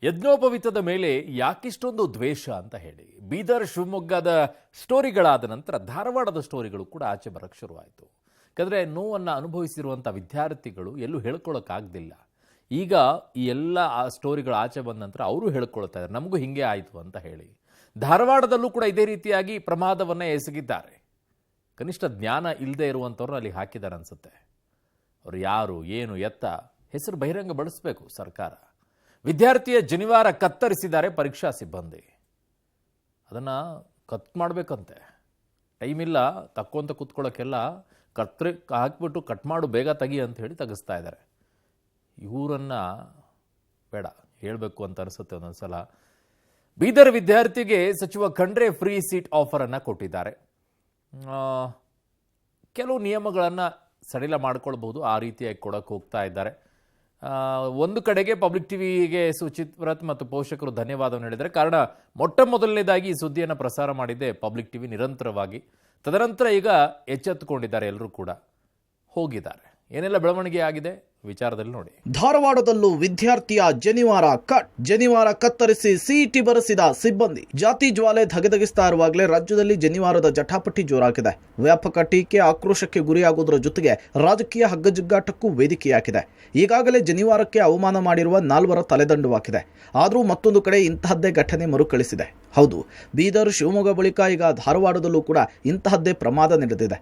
ಯಜ್ಞೋಪವೀತದ ಮೇಲೆ ಯಾಕಿಷ್ಟೊಂದು ದ್ವೇಷ ಅಂತ ಹೇಳಿ ಬೀದರ್ ಶಿವಮೊಗ್ಗದ ಸ್ಟೋರಿಗಳಾದ ನಂತರ ಧಾರವಾಡದ ಸ್ಟೋರಿಗಳು ಕೂಡ ಆಚೆ ಬರಕ್ಕೆ ಶುರುವಾಯಿತು. ಯಾಕಂದರೆ ನೋವನ್ನು ಅನುಭವಿಸಿರುವಂಥ ವಿದ್ಯಾರ್ಥಿಗಳು ಎಲ್ಲೂ ಹೇಳ್ಕೊಳ್ಳೋಕ್ಕಾಗ್ದಿಲ್ಲ. ಈಗ ಈ ಎಲ್ಲ ಸ್ಟೋರಿಗಳು ಆಚೆ ಬಂದ ನಂತರ ಅವರು ಹೇಳ್ಕೊಳ್ತಾ ಇದ್ದಾರೆ, ನಮಗೂ ಹಿಂಗೆ ಆಯಿತು ಅಂತ ಹೇಳಿ. ಧಾರವಾಡದಲ್ಲೂ ಕೂಡ ಇದೇ ರೀತಿಯಾಗಿ ಪ್ರಮಾದವನ್ನು ಎಸಗಿದ್ದಾರೆ. ಕನಿಷ್ಠ ಜ್ಞಾನ ಇಲ್ಲದೆ ಇರುವಂಥವ್ರನ್ನ ಅಲ್ಲಿ ಹಾಕಿದ್ದಾರೆ ಅನಿಸುತ್ತೆ. ಅವರು ಯಾರು ಏನು ಎತ್ತ ಹೆಸರು ಬಹಿರಂಗ ಬಳಸಬೇಕು ಸರ್ಕಾರ. ವಿದ್ಯಾರ್ಥಿಯ ಜನಿವಾರ ಕತ್ತರಿಸಿದ್ದಾರೆ ಪರೀಕ್ಷಾ ಸಿಬ್ಬಂದಿ. ಅದನ್ನು ಕಟ್ ಮಾಡಬೇಕಂತೆ, ಟೈಮ್ ಇಲ್ಲ, ತಕ್ಕೊಂತ ಕೂತ್ಕೊಳ್ಳೋಕ್ಕೆಲ್ಲ ಕತ್ತರಿ ಹಾಕಿಬಿಟ್ಟು ಕಟ್ ಮಾಡು, ಬೇಗ ತೆಗಿ ಅಂತ ಹೇಳಿ ತೆಗೆಸ್ತಾ ಇದ್ದಾರೆ. ಇವರನ್ನು ಬೇಡ ಹೇಳಬೇಕು ಅಂತ ಅನಿಸುತ್ತೆ ಒಂದೊಂದ್ಸಲ. ಬೀದರ್ ವಿದ್ಯಾರ್ಥಿಗೆ ಸಚಿವ ಖಂಡ್ರೆ ಫ್ರೀ ಸೀಟ್ ಆಫರನ್ನು ಕೊಟ್ಟಿದ್ದಾರೆ. ಕೆಲವು ನಿಯಮಗಳನ್ನು ಸಡಿಲ ಮಾಡ್ಕೊಳ್ಬಹುದು, ಆ ರೀತಿಯಾಗಿ ಕೊಡೋಕ್ಕೆ ಹೋಗ್ತಾ ಇದ್ದಾರೆ. ಒಂದು ಕಡೆಗೆ ಪಬ್ಲಿಕ್ ಟಿವಿಗೆ ಸುಚಿತ್ ಮತ್ತು ಪೋಷಕರು ಧನ್ಯವಾದವನ್ನು ಹೇಳಿದ್ದಾರೆ. ಕಾರಣ ಮೊಟ್ಟ ಮೊದಲನೇದಾಗಿ ಈ ಸುದ್ದಿಯನ್ನು ಪ್ರಸಾರ ಮಾಡಿದ್ದೆ ಪಬ್ಲಿಕ್ ಟಿವಿ ನಿರಂತರವಾಗಿ. ತದನಂತರ ಈಗ ಎಚ್ಚೆತ್ತುಕೊಂಡಿದ್ದಾರೆ, ಎಲ್ಲರೂ ಕೂಡ ಹೋಗಿದ್ದಾರೆ. ಏನೆಲ್ಲ ಬೆಳವಣಿಗೆ ಆಗಿದೆ ವಿಚಾರದಲ್ಲಿ ನೋಡಿ. ಧಾರವಾಡದಲ್ಲೂ ವಿದ್ಯಾರ್ಥಿಯ ಜನಿವಾರ ಕತ್ತರಿಸಿ ಸಿಇಟಿ ಬರೆಸಿದ ಸಿಬ್ಬಂದಿ. ಜಾತಿ ಜ್ವಾಲೆ ಧಗಧಗಿಸ್ತಾ ಇರುವಾಗಲೇ ರಾಜ್ಯದಲ್ಲಿ ಜನಿವಾರದ ಜಟಾಪಟಿ ಜೋರಾಗಿದೆ. ವ್ಯಾಪಕ ಟೀಕೆ ಆಕ್ರೋಶಕ್ಕೆ ಗುರಿಯಾಗುವುದರ ಜೊತೆಗೆ ರಾಜಕೀಯ ಹಗ್ಗಜಗ್ಗಾಟಕ್ಕೂ ವೇದಿಕೆಯಾಗಿದೆ. ಈಗಾಗಲೇ ಜನಿವಾರಕ್ಕೆ ಅವಮಾನ ಮಾಡಿರುವ 4 ತಲೆದಂಡವಾಗಿದೆ. ಆದರೂ ಮತ್ತೊಂದು ಕಡೆ ಇಂತಹದ್ದೇ ಘಟನೆ ಮರುಕಳಿಸಿದೆ. ಹೌದು, ಬೀದರ್ ಶಿವಮೊಗ್ಗ ಬಳಿಕ ಈಗ ಧಾರವಾಡದಲ್ಲೂ ಕೂಡ ಇಂತಹದ್ದೇ ಪ್ರಮಾದ ನಡೆದಿದೆ.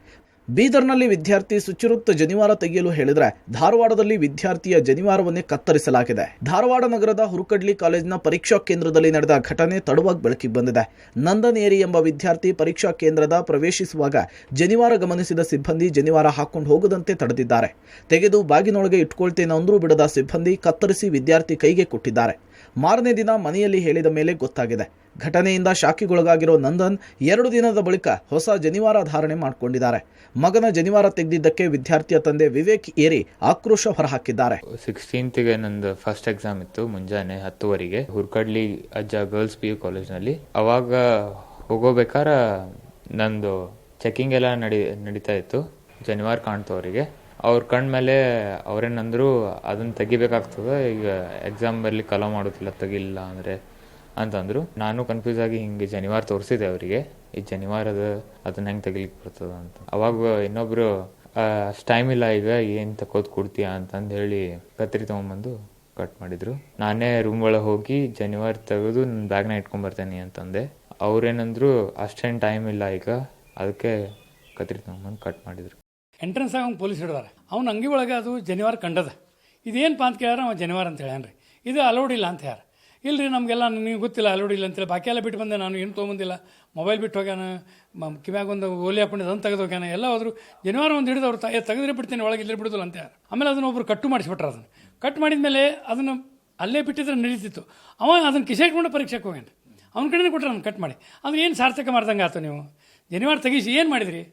ಬೀದರ್ನಲ್ಲಿ ವಿದ್ಯಾರ್ಥಿ ಸುಚಿರುತ್ತ ಜನಿವಾರ ತೆಗೆಯಲು ಹೇಳಿದರೆ ಧಾರವಾಡದಲ್ಲಿ ವಿದ್ಯಾರ್ಥಿಯ ಜನಿವಾರವನ್ನೇ ಕತ್ತರಿಸಲಾಗಿದೆ. ಧಾರವಾಡ ನಗರದ ಹುರುಕಡ್ಲಿ ಕಾಲೇಜಿನ ಪರೀಕ್ಷಾ ಕೇಂದ್ರದಲ್ಲಿ ನಡೆದ ಘಟನೆ ತಡವಾಗಿ ಬೆಳಕಿಗೆ ಬಂದಿದೆ. ನಂದನ್ ಏರಿ ಎಂಬ ವಿದ್ಯಾರ್ಥಿ ಪರೀಕ್ಷಾ ಕೇಂದ್ರದ ಪ್ರವೇಶಿಸುವಾಗ ಜನಿವಾರ ಗಮನಿಸಿದ ಸಿಬ್ಬಂದಿ ಜನಿವಾರ ಹಾಕೊಂಡು ಹೋಗದಂತೆ ತಡೆದಿದ್ದಾರೆ. ತೆಗೆದು ಬ್ಯಾಗಿನೊಳಗೆ ಇಟ್ಕೊಳ್ತೇನೆ ಅಂದ್ರೂ ಬಿಡದ ಸಿಬ್ಬಂದಿ ಕತ್ತರಿಸಿ ವಿದ್ಯಾರ್ಥಿ ಕೈಗೆ ಕೊಟ್ಟಿದ್ದಾರೆ. ಮಾರನೇ ದಿನ ಮನೆಯಲ್ಲಿ ಹೇಳಿದ ಮೇಲೆ ಗೊತ್ತಾಗಿದೆ. ಘಟನೆಯಿಂದ ಶಾಕಿಗೊಳಗಾಗಿರೋ ನಂದನ್ 2 ದಿನದ ಬಳಿಕ ಹೊಸ ಜನಿವಾರ ಧಾರಣೆ ಮಾಡಿಕೊಂಡಿದ್ದಾರೆ. ಮಗನ ಜನಿವಾರ ತೆಗೆದಿದ್ದಕ್ಕೆ ವಿದ್ಯಾರ್ಥಿಯ ತಂದೆ ವಿವೇಕ್ ಏರಿ ಆಕ್ರೋಶ ಹೊರಹಾಕಿದ್ದಾರೆ. 16ಗೆ ನಂದು ಫಸ್ಟ್ ಎಕ್ಸಾಮ್ ಇತ್ತು. ಮುಂಜಾನೆ 10:00 ಹುರ್ಕಡ್ಲಿ ಅಜ್ಜ ಗರ್ಲ್ಸ್ PU ಕಾಲೇಜ್ನಲ್ಲಿ. ಅವಾಗ ಹೋಗೋಬೇಕಾರ ನಂದು ಚೆಕಿಂಗ್ ಎಲ್ಲ ನಡೀತಾ ಇತ್ತು. ಜನಿವಾರ ಕಾಣ್ತು ಅವರಿಗೆ. ಅವ್ರ ಕಣ್ಮೇಲೆ ಅವ್ರೇನಂದ್ರು ಅದನ್ನ ತೆಗಿಬೇಕಾಗ್ತದೆ, ಈಗ ಎಕ್ಸಾಮ್ ಬರ್ಲಿಕ್ಕೆ ಅಲೋ ಮಾಡೋದಿಲ್ಲ, ತೆಗಿಲ್ಲ ಅಂದರೆ ಅಂತಂದ್ರು. ನಾನು ಕನ್ಫ್ಯೂಸ್ ಆಗಿ ಹಿಂಗೆ ಜನಿವಾರ ತೋರಿಸಿದೆ ಅವರಿಗೆ, ಈ ಜನಿವಾರದ ಅದನ್ನ ಹೆಂಗೆ ತೆಗಿಲಿಕ್ಕೆ ಬರ್ತದ ಅಂತ. ಅವಾಗ ಇನ್ನೊಬ್ರು ಅಷ್ಟು ಟೈಮ್ ಇಲ್ಲ, ಈಗ ಏನು ತಕೋದು ಕೊಡ್ತೀಯಾ ಅಂತಂದು ಹೇಳಿ ಕತ್ರಿ ತೊಗೊಂಬಂದು ಕಟ್ ಮಾಡಿದ್ರು. ನಾನೇ ರೂಮ್ ಒಳಗೆ ಹೋಗಿ ಜನಿವಾರ ತೆಗೆದು ನನ್ನ ಬ್ಯಾಗ್ನ ಇಟ್ಕೊಂಡ್ಬರ್ತೇನೆ ಅಂತಂದೆ. ಅವ್ರೇನಂದ್ರು ಅಷ್ಟೇನು ಟೈಮ್ ಇಲ್ಲ ಈಗ, ಅದಕ್ಕೆ ಕತ್ರಿ ತೊಗೊಂಬಂದು ಕಟ್ ಮಾಡಿದ್ರು. ಎಂಟ್ರೆನ್ಸ್ ಆಗಿ ಅವ್ನು ಪೊಲೀಸ್ ಹಿಡಿದಾರೆ. ಅವ್ನು ಅಂಗಿ ಒಳಗೆ ಅದು ಜನಿವಾರ ಕಂಡದ. ಇದೇನಪ್ಪ ಅಂತ ಕೇಳ್ಯಾರ, ಅವ ಜನಿವಾರ ಅಂತ ಹೇಳ್ಯಾನ್ರಿ. ಇದು ಅಲೋಡ್ ಇಲ್ಲ ಅಂತ ಯಾರು ಇಲ್ಲರಿ, ನಮಗೆಲ್ಲ ನಿಮಗೆ ಗೊತ್ತಿಲ್ಲ ಅಲೋಡ್ ಇಲ್ಲ ಅಂತೇಳಿ. ಬಾಕಿ ಎಲ್ಲ ಬಿಟ್ಟು ಬಂದೆ, ನಾನು ಏನು ತೊಗೊಂಬಂದಿಲ್ಲ. ಮೊಬೈಲ್ ಬಿಟ್ಟು ಹೋಗ್ಯಾನ, ಕಿವ್ಯಾಗ ಒಂದು ಓಲಿ ಹಾಕೊಂಡಿದ್ದು ಅದನ್ನು ತೆಗೆದು ಹೋಗ್ಯಾನ. ಎಲ್ಲ ಹೋದ್ರು. ಜನಿವಾರ ಒಂದು ಹಿಡಿದು ಅವ್ರು ತೆಗೆದ್ರೆ ಬಿಡ್ತೇನೆ, ಒಳಗೆ ಇಲ್ಲೇ ಬಿಡೋದಿಲ್ಲ ಅಂತ ಯಾರು. ಆಮೇಲೆ ಅದನ್ನು ಒಬ್ಬರು ಕಟ್ಟು ಮಾಡಿಸ್ಬಿಟ್ರೆ. ಅದನ್ನು ಕಟ್ ಮಾಡಿದ ಮೇಲೆ ಅದನ್ನು ಅಲ್ಲೇ ಬಿಟ್ಟಿದ್ರೆ ನಡೀತಿತ್ತು. ಅವ ಅದನ್ನು ಕಿಸೆ ಇಟ್ಕೊಂಡು ಪರೀಕ್ಷೆಗೆ ಹೋಗ್ಯಾನ. ಅವ್ನ ಕಡೆನೇ ಕೊಟ್ಟರೆ ನಾನು ಕಟ್ ಮಾಡಿ. ಅದನ್ನು ಏನು ಸಾರ್ಥಕ ಮಾಡ್ದಂಗೆ ಆಯ್ತು. ನೀವು ಜನಿವಾರ ತೆಗಿಸಿ ಏನು ಮಾಡಿದ್ರಿ?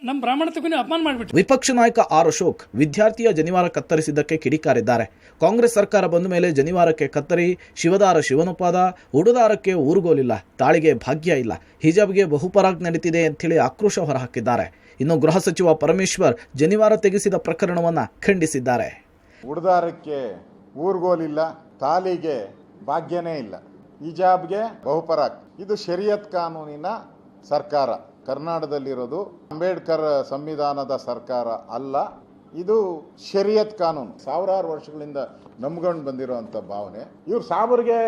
ನಮ್ಮ ಬ್ರಾಹ್ಮಣತೆಗೂ ಅಪಮಾನ ಮಾಡಿಬಿಟ್ಟು. ವಿಪಕ್ಷ ನಾಯಕ ಆರ್ ಅಶೋಕ್ ವಿದ್ಯಾರ್ಥಿಯ ಜನಿವಾರ ಕತ್ತರಿಸಿದ್ದಕ್ಕೆ ಕಿಡಿಕಾರಿದ್ದಾರೆ. ಕಾಂಗ್ರೆಸ್ ಸರ್ಕಾರ ಬಂದ ಮೇಲೆ ಜನಿವಾರಕ್ಕೆ ಕತ್ತರಿ, ಶಿವದಾರ ಶಿವನೋಪಾದ, ಉಡುದಾರಕ್ಕೆ ಊರುಗೋಲಿಲ್ಲ, ತಾಳಿಗೆ ಭಾಗ್ಯ ಇಲ್ಲ, ಹಿಜಾಬ್ಗೆ ಬಹುಪರಾಗ್ ನಡೀತಿದೆ ಅಂತೇಳಿ ಆಕ್ರೋಶ ಹೊರಹಾಕಿದ್ದಾರೆ. ಇನ್ನು ಗೃಹ ಸಚಿವ ಪರಮೇಶ್ವರ್ ಜನಿವಾರ ತೆಗೆಸಿದ ಪ್ರಕರಣವನ್ನ ಖಂಡಿಸಿದ್ದಾರೆ. ಉಡುದಾರಕ್ಕೆ ಊರುಗೋಲಿಲ್ಲ, ತಾಳಿಗೆ ಭಾಗ್ಯನೇ ಇಲ್ಲ, ಹಿಜಾಬ್ಗೆ ಬಹುಪರಾಗ್. ಇದು ಶರಿಯತ್ ಕಾನೂನಿನ ಸರ್ಕಾರ. ಕರ್ನಾಟಕದಲ್ಲಿರೋದು ಅಂಬೇಡ್ಕರ್ ಸಂವಿಧಾನದ ಸರ್ಕಾರ ಅಲ್ಲ, ಇದು ಶರಿಯತ್ ಕಾನೂನು. ಸಾವಿರಾರು ವರ್ಷಗಳಿಂದ ನಂಬ್ಕೊಂಡು ಬಂದಿರೋಂಥ ಭಾವನೆ. ಇವ್ರು ಸಾಬರ್ಗೆ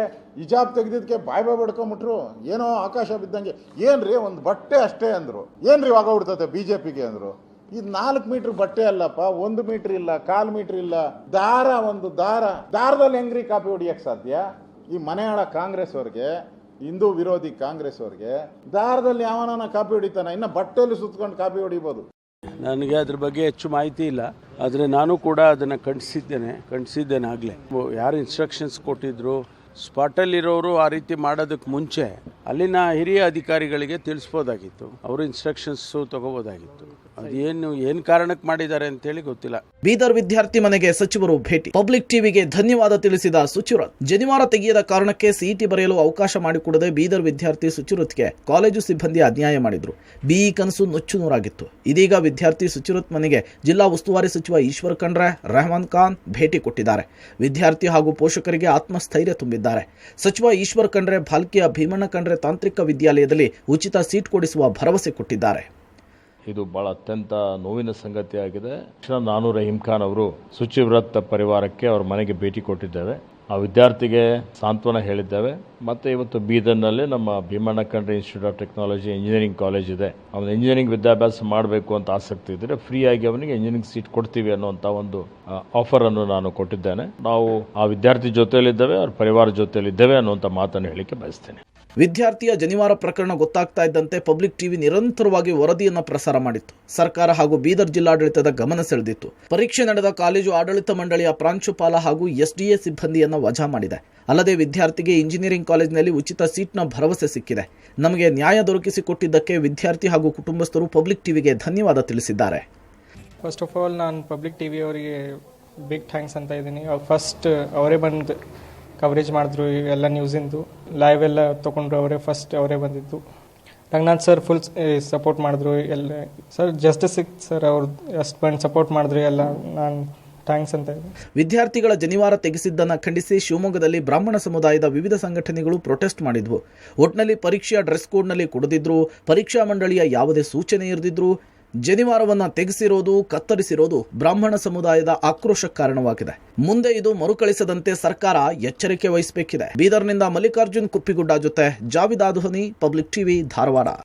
ಹಿಜಾಬ್ ತೆಗೆದಿದ್ದಕ್ಕೆ ಬಾಯ್ ಬಡ್ಕೊಂಬಿಟ್ರು. ಏನೋ ಆಕಾಶ ಬಿದ್ದಂಗೆ. ಏನ್ರಿ ಒಂದು ಬಟ್ಟೆ ಅಷ್ಟೇ ಅಂದರು. ಏನ್ರಿ ಇವಾಗ ಹುಡ್ತತೆ BJPಗೆ ಅಂದರು. ಇದು 4 ಮೀಟ್ರ್ ಬಟ್ಟೆ ಅಲ್ಲಪ್ಪ, 1 ಮೀಟ್ರ್ ಇಲ್ಲ, 1/4 ಮೀಟ್ರ್ ಇಲ್ಲ, ಒಂದು ದಾರದಲ್ಲಿ ಹೆಂಗ್ರಿ ಕಾಪಿ ಹೊಡಿಯಕ್ಕೆ ಸಾಧ್ಯ? ಈ ಮನೆಯಾಳ ಕಾಂಗ್ರೆಸ್ ಅವ್ರಿಗೆ, ಹಿಂದೂ ವಿರೋಧಿ ಕಾಂಗ್ರೆಸ್ ಅವ್ರಿಗೆ ದಾರದಲ್ಲಿ ಯಾವನ ಕಾಪಿ ಹೊಡಿತಾನೆ, ಇನ್ನು ಬಟ್ಟೆಯಲ್ಲಿ ಸುತ್ಕೊಂಡು ಕಾಪಿ ಹೊಡಿಬೋದು. ನನಗೆ ಅದ್ರ ಬಗ್ಗೆ ಹೆಚ್ಚು ಮಾಹಿತಿ ಇಲ್ಲ, ಆದರೆ ನಾನು ಕೂಡ ಅದನ್ನು ಖಂಡಿಸಿದ್ದೇನೆ ಆಗಲೇ. ಯಾರು ಇನ್ಸ್ಟ್ರಕ್ಷನ್ಸ್ ಕೊಟ್ಟಿದ್ರು, ಸ್ಪಾಟಲ್ಲಿರೋರು ಆ ರೀತಿ ಮಾಡೋದಕ್ಕೆ ಮುಂಚೆ ಅಲ್ಲಿನ ಹಿರಿಯ ಅಧಿಕಾರಿಗಳಿಗೆ ತಿಳಿಸ್ಬೋದಾಗಿತ್ತು, ಅವರು ಇನ್ಸ್ಟ್ರಕ್ಷನ್ಸು ತಗೋಬೋದಾಗಿತ್ತು. ಏನು ಕಾರಣಕ್ಕೆ ಮಾಡಿದ್ದಾರೆ ಅಂತೇಳಿ ಗೊತ್ತಿಲ್ಲ. ಬೀದರ್ ವಿದ್ಯಾರ್ಥಿ ಮನೆಗೆ ಸಚಿವರು ಭೇಟಿ. ಪಬ್ಲಿಕ್ ಟಿವಿಗೆ ಧನ್ಯವಾದ ತಿಳಿಸಿದ ಸುಚಿರತ್. ಜನಿವಾರ ತೆಗೆಯದ ಕಾರಣಕ್ಕೆ ಸಿಇಟಿ ಬರೆಯಲು ಅವಕಾಶ ಮಾಡಿಕೊಡದೆ ಬೀದರ್ ವಿದ್ಯಾರ್ಥಿ ಸುಚಿರತ್ಗೆ ಕಾಲೇಜು ಸಿಬ್ಬಂದಿ ಅನ್ಯಾಯ ಮಾಡಿದ್ರು. ಬಿಇ ಕನಸು ನುಚ್ಚುನೂರಾಗಿತ್ತು. ಇದೀಗ ವಿದ್ಯಾರ್ಥಿ ಸುಚಿರತ್ ಮನೆಗೆ ಜಿಲ್ಲಾ ಉಸ್ತುವಾರಿ ಸಚಿವ ಈಶ್ವರ್ ಖಂಡ್ರೆ, ರೆಹಮಾನ್ ಖಾನ್ ಭೇಟಿ ಕೊಟ್ಟಿದ್ದಾರೆ. ವಿದ್ಯಾರ್ಥಿ ಹಾಗೂ ಪೋಷಕರಿಗೆ ಆತ್ಮಸ್ಥೈರ್ಯ ತುಂಬಿದ್ದಾರೆ. ಸಚಿವ ಈಶ್ವರ್ ಖಂಡ್ರೆ ಭಾಲ್ಕಿಯ ಭೀಮಣ್ಣ ಖಂಡ್ರೆ ತಾಂತ್ರಿಕ ವಿದ್ಯಾಲಯದಲ್ಲಿ ಉಚಿತ ಸೀಟ್ ಕೊಡಿಸುವ ಭರವಸೆ ಕೊಟ್ಟಿದ್ದಾರೆ. ಇದು ಬಹಳ ಅತ್ಯಂತ ನೋವಿನ ಸಂಗತಿಯಾಗಿದೆ. ನಾನು ರಹೀಂ ಖಾನ್ ಅವರು ಸುಚಿವ್ರತ್ ಪರಿವಾರಕ್ಕೆ ಅವರ ಮನೆಗೆ ಭೇಟಿ ಕೊಟ್ಟಿದ್ದೇವೆ. ಆ ವಿದ್ಯಾರ್ಥಿಗೆ ಸಾಂತ್ವನ ಹೇಳಿದ್ದೇವೆ. ಮತ್ತು ಇವತ್ತು ಬೀದರ್ನಲ್ಲಿ ನಮ್ಮ Bhimanna Khandre Institute of Technology engineering college ಇದೆ. ಅವನು ಇಂಜಿನಿಯರಿಂಗ್ ವಿದ್ಯಾಭ್ಯಾಸ ಮಾಡಬೇಕು ಅಂತ ಆಸಕ್ತಿ ಇದ್ದರೆ ಫ್ರೀಯಾಗಿ ಅವನಿಗೆ ಇಂಜಿನಿಯರಿಂಗ್ ಸೀಟ್ ಕೊಡ್ತೀವಿ ಅನ್ನುವಂಥ ಒಂದು ಆಫರನ್ನು ನಾನು ಕೊಟ್ಟಿದ್ದೇನೆ. ನಾವು ಆ ವಿದ್ಯಾರ್ಥಿ ಜೊತೆಯಲ್ಲಿದ್ದೇವೆ, ಅವ್ರ ಪರಿವಾರ ಜೊತೆಯಲ್ಲಿದ್ದೇವೆ ಅನ್ನುವಂಥ ಮಾತನ್ನು ಹೇಳಲಿಕ್ಕೆ ಬಯಸ್ತೇನೆ. ವಿದ್ಯಾರ್ಥಿಯ ಜನಿವಾರ ಪ್ರಕರಣ ಗೊತ್ತಾಗ್ತಾ ಇದ್ದಂತೆ ಪಬ್ಲಿಕ್ ಟಿವಿ ನಿರಂತರವಾಗಿ ವರದಿಯನ್ನು ಪ್ರಸಾರ ಮಾಡಿತ್ತು. ಸರ್ಕಾರ ಹಾಗೂ ಬೀದರ್ ಜಿಲ್ಲಾಡಳಿತದ ಗಮನ ಸೆಳೆದಿತ್ತು. ಪರೀಕ್ಷೆ ನಡೆದ ಕಾಲೇಜು ಆಡಳಿತ ಮಂಡಳಿಯ ಪ್ರಾಂಶುಪಾಲ ಹಾಗೂ ಎಸ್ಡಿಎ ಸಿಬ್ಬಂದಿಯನ್ನು ವಜಾ ಮಾಡಿದೆ. ಅಲ್ಲದೆ ವಿದ್ಯಾರ್ಥಿಗೆ ಇಂಜಿನಿಯರಿಂಗ್ ಕಾಲೇಜಿನಲ್ಲಿ ಉಚಿತ ಸೀಟ್ನ ಭರವಸೆ ಸಿಕ್ಕಿದೆ. ನಮಗೆ ನ್ಯಾಯ ದೊರಕಿಸಿಕೊಟ್ಟಿದ್ದಕ್ಕೆ ವಿದ್ಯಾರ್ಥಿ ಹಾಗೂ ಕುಟುಂಬಸ್ಥರು ಪಬ್ಲಿಕ್ ಟಿವಿಗೆ ಧನ್ಯವಾದ ತಿಳಿಸಿದ್ದಾರೆ. ಫಸ್ಟ್ ಆಫ್ ಆಲ್ ನಾನು ಪಬ್ಲಿಕ್ ಟಿವಿ ಅವರಿಗೆ ಬಿಗ್ ಥ್ಯಾಂಕ್ಸ್ ಅಂತ ಇದ್ದೀನಿ. ಫಸ್ಟ್ ಅವರೇ ಬಂದು ಕವರೇಜ್ ಮಾಡಿದ್ರು, ಎಲ್ಲ ನ್ಯೂಸಿಂದು ಲೈವ್ ಎಲ್ಲ ತೊಗೊಂಡ್ರು, ಅವರೇ ಬಂದಿದ್ದು. ರಂಗನಾಥ್ ಸರ್ ಫುಲ್ ಸಪೋರ್ಟ್ ಮಾಡಿದ್ರು. ಎಲ್ಲ ಸರ್ ಜಸ್ಟಿಸ್ ಸಿಕ್ತು ಸರ್, ಅವ್ರು ಎಷ್ಟು ಬಂದು ಸಪೋರ್ಟ್ ಮಾಡಿದ್ರು. ಎಲ್ಲ ನಾನು ಥ್ಯಾಂಕ್ಸ್ ಅಂತ ಇದೆ. ವಿದ್ಯಾರ್ಥಿಗಳ ಜನಿವಾರ ತೆಗೆಸಿದ್ದನ್ನು ಖಂಡಿಸಿ ಶಿವಮೊಗ್ಗದಲ್ಲಿ ಬ್ರಾಹ್ಮಣ ಸಮುದಾಯದ ವಿವಿಧ ಸಂಘಟನೆಗಳು ಪ್ರೊಟೆಸ್ಟ್ ಮಾಡಿದ್ವು. ಒಟ್ನಲ್ಲಿ ಪರೀಕ್ಷೆಯ ಡ್ರೆಸ್ ಕೋಡ್ನಲ್ಲಿ ಕುಡಿದಿದ್ರು, ಪರೀಕ್ಷಾ ಮಂಡಳಿಯ ಯಾವುದೇ ಸೂಚನೆ ಇರದಿದ್ರು. ಜನಿವಾರವನ್ನು ತೆಗೆಸಿರೋದು, ಕತ್ತರಿಸಿರೋದು ಬ್ರಾಹ್ಮಣ ಸಮುದಾಯದ ಆಕ್ರೋಶಕ್ಕೆ ಕಾರಣವಾಗಿದೆ. ಮುಂದೆ ಇದು ಮರುಕಳಿಸದಂತೆ ಸರ್ಕಾರ ಎಚ್ಚರಿಕೆ ವಹಿಸಬೇಕಿದೆ. ಬೀದರ್ನಿಂದ ಮಲ್ಲಿಕಾರ್ಜುನ್ ಕುಪ್ಪಿಗುಡ್ಡ ಜೊತೆ ಜಾವಿದ್ ಆಧೋನಿ, ಪಬ್ಲಿಕ್ ಟಿವಿ, ಧಾರವಾಡ.